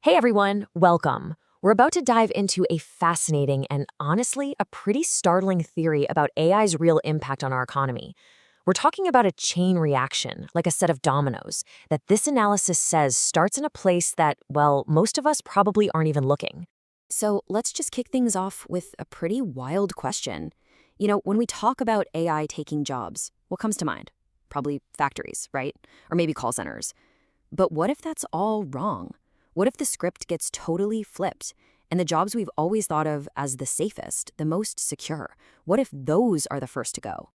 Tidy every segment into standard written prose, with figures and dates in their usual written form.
Hey everyone, welcome. We're about to dive into a fascinating and honestly a pretty startling theory about AI's real impact on our economy. We're talking about a chain reaction, like a set of dominoes, that this analysis says starts in a place that, well, most of us probably aren't even looking. So let's just kick things off with a pretty wild question. When we talk about AI taking jobs, what comes to mind? Probably factories, right? Or maybe call centers. But what if that's all wrong? What if the script gets totally flipped and the jobs we've always thought of as the safest, the most secure, what if those are the first to go?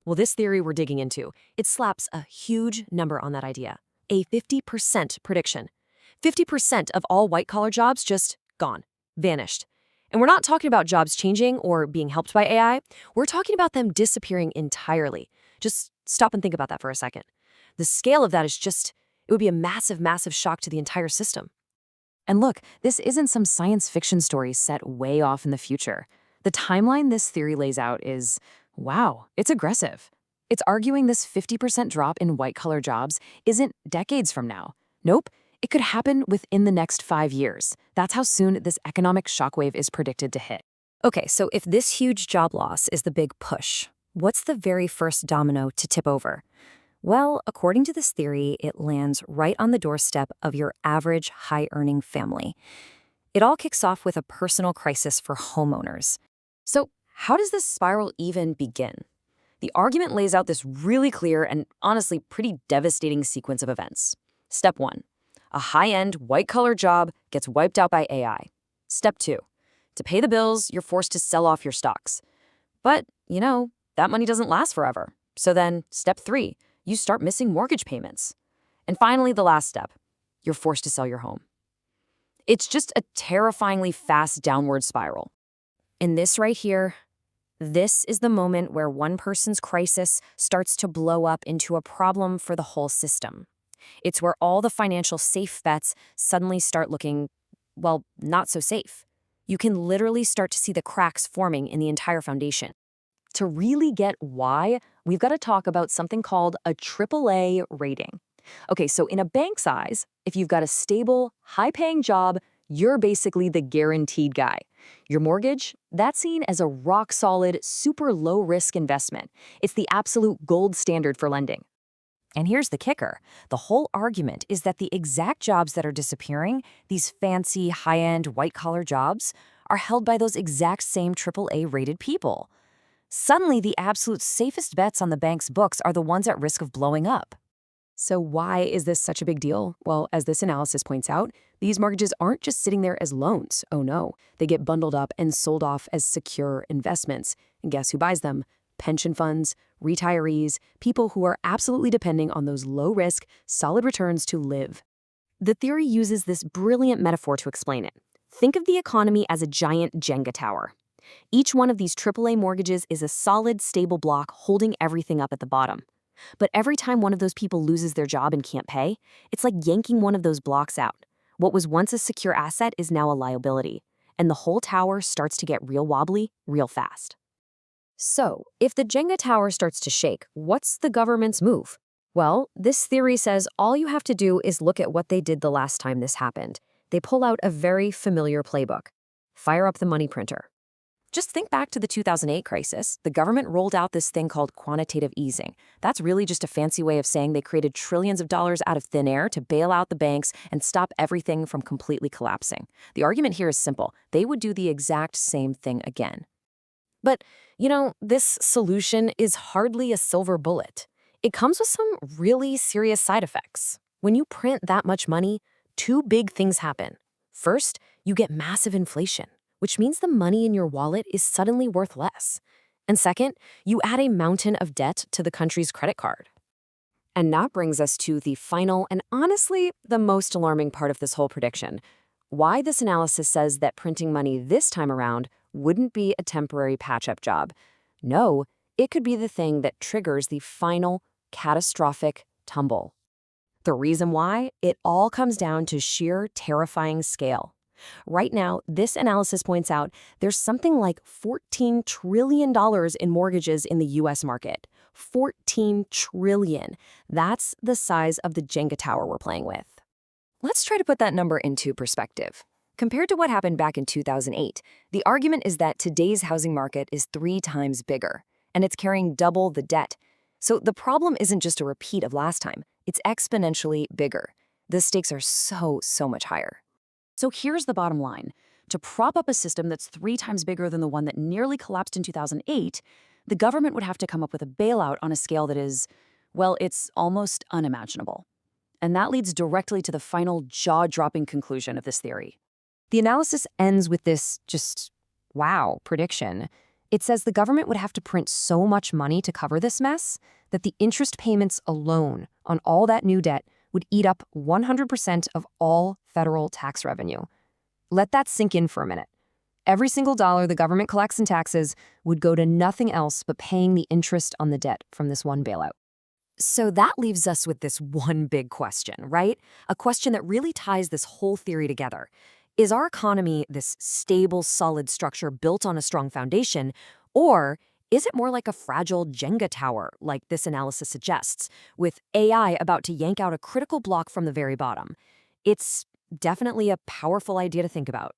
Well, this theory we're digging into, it slaps a huge number on that idea. A 50% prediction. 50% of all white-collar jobs just gone, vanished. And we're not talking about jobs changing or being helped by AI. We're talking about them disappearing entirely. Just stop and think about that for a second. The scale of that is just, it would be a massive, massive shock to the entire system. And look, this isn't some science fiction story set way off in the future. The timeline this theory lays out is, wow, it's aggressive. It's arguing this 50% drop in white-collar jobs isn't decades from now. Nope, it could happen within the next 5 years. That's how soon this economic shockwave is predicted to hit. Okay, so if this huge job loss is the big push, what's the very first domino to tip over? Well, according to this theory, it lands right on the doorstep of your average high-earning family. It all kicks off with a personal crisis for homeowners. So, how does this spiral even begin? The argument lays out this really clear and honestly pretty devastating sequence of events. Step 1. A high-end, white-collar job gets wiped out by AI. Step 2. To pay the bills, you're forced to sell off your stocks. But, that money doesn't last forever. So then, step 3. You start missing mortgage payments. And finally, the last step, you're forced to sell your home. It's just a terrifyingly fast downward spiral. And this right here, this is the moment where one person's crisis starts to blow up into a problem for the whole system. It's where all the financial safe bets suddenly start looking, well, not so safe. You can literally start to see the cracks forming in the entire foundation. To really get why, we've got to talk about something called a AAA rating. Okay, so in a bank's eyes, if you've got a stable, high-paying job, you're basically the guaranteed guy. Your mortgage, that's seen as a rock-solid, super low-risk investment. It's the absolute gold standard for lending. And here's the kicker. The whole argument is that the exact jobs that are disappearing, these fancy, high-end, white-collar jobs, are held by those exact same AAA-rated people. Suddenly, the absolute safest bets on the bank's books are the ones at risk of blowing up. So why is this such a big deal? Well, as this analysis points out, these mortgages aren't just sitting there as loans. Oh no, they get bundled up and sold off as secure investments. And guess who buys them? Pension funds, retirees, people who are absolutely depending on those low-risk, solid returns to live. The theory uses this brilliant metaphor to explain it. Think of the economy as a giant Jenga tower. Each one of these AAA mortgages is a solid, stable block holding everything up at the bottom. But every time one of those people loses their job and can't pay, it's like yanking one of those blocks out. What was once a secure asset is now a liability, and the whole tower starts to get real wobbly, real fast. So, if the Jenga tower starts to shake, what's the government's move? Well, this theory says all you have to do is look at what they did the last time this happened. They pull out a very familiar playbook. Fire up the money printer. Just think back to the 2008 crisis. The government rolled out this thing called quantitative easing. That's really just a fancy way of saying they created trillions of dollars out of thin air to bail out the banks and stop everything from completely collapsing. The argument here is simple. They would do the exact same thing again. But, this solution is hardly a silver bullet. It comes with some really serious side effects. When you print that much money, two big things happen. First, you get massive inflation, which means the money in your wallet is suddenly worth less. And second, you add a mountain of debt to the country's credit card. And that brings us to the final and honestly the most alarming part of this whole prediction. Why this analysis says that printing money this time around wouldn't be a temporary patch-up job. No, it could be the thing that triggers the final catastrophic tumble. The reason why? It all comes down to sheer terrifying scale. Right now, this analysis points out there's something like $14 trillion in mortgages in the U.S. market. $14 trillion. That's the size of the Jenga tower we're playing with. Let's try to put that number into perspective. Compared to what happened back in 2008, the argument is that today's housing market is 3 times bigger, and it's carrying double the debt. So the problem isn't just a repeat of last time, it's exponentially bigger. The stakes are so much higher. So here's the bottom line. To prop up a system that's 3 times bigger than the one that nearly collapsed in 2008, the government would have to come up with a bailout on a scale that is, well, it's almost unimaginable. And that leads directly to the final jaw-dropping conclusion of this theory. The analysis ends with this just, wow, prediction. It says the government would have to print so much money to cover this mess that the interest payments alone on all that new debt would eat up 100% of all federal tax revenue. Let that sink in for a minute. Every single dollar the government collects in taxes would go to nothing else but paying the interest on the debt from this one bailout. So that leaves us with this one big question, right? A question that really ties this whole theory together. Is our economy this stable, solid structure built on a strong foundation, or is it more like a fragile Jenga tower, like this analysis suggests, with AI about to yank out a critical block from the very bottom? It's definitely a powerful idea to think about.